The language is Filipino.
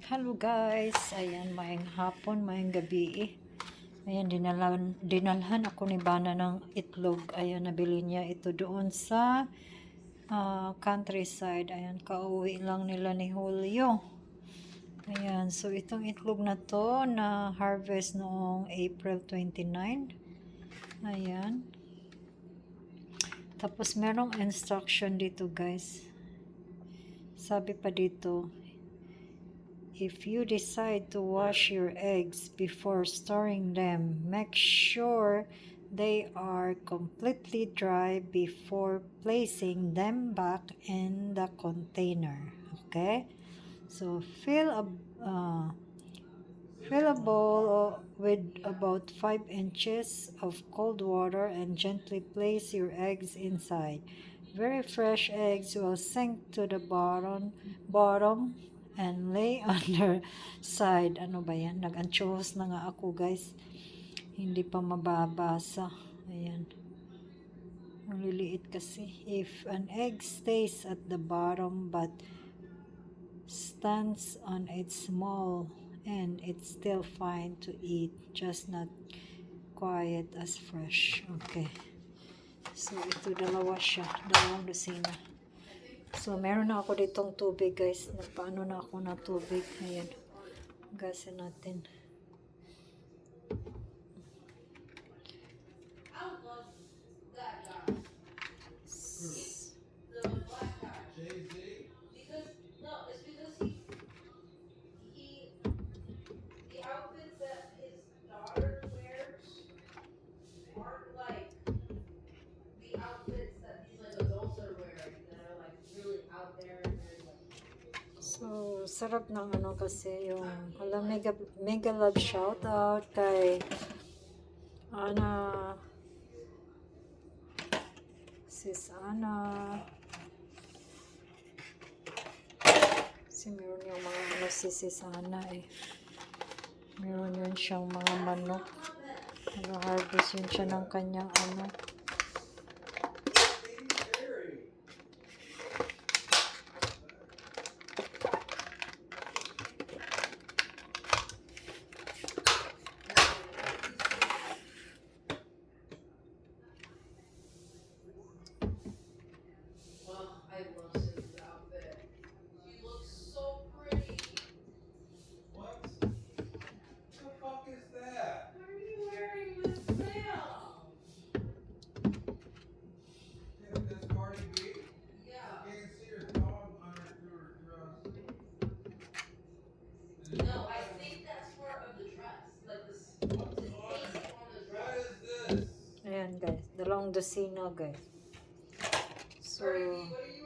Hello guys, ayan, maayong hapon, maayong gabi. Ayan, dinalhan ako ni Bana ng itlog. Ayan, nabili niya ito doon sa countryside. Ayan, kauwi lang nila ni Julio. Ayan, so itong itlog na to na harvest noong April 29. Ayan. Tapos merong instruction dito guys. Sabi pa dito, if you decide to wash your eggs before storing them, make sure they are completely dry before placing them back in the container. Okay? So fill a bowl with about 5 inches of cold water and gently place your eggs inside. Very fresh eggs will sink to the bottom and lay on their side. Ano ba yan? Nag-anchohos na nga ako guys. Hindi pa mababasa. Ayan. Ang liliit kasi. If an egg stays at the bottom but stands on its small end, it's still fine to eat, just not quite as fresh. Okay. So, ito dalawa siya. Dalawang dosina. So, meron na ako ditong tubig, guys. Nagpaano na ako na tubig. Ayan. Gasin natin. So, sarap ng ano kasi yung mega love shout out kay Ana, sis Ana. Kasi meron yung mga ano si sis Ana eh. Meron yun siyang mga manok. Nag-harvest yun siya ng kanyang ano. No, I think that's more of the dress. Like this facing on the dress. What is this? Ayan guys, dalawang dosina guys. So, What are you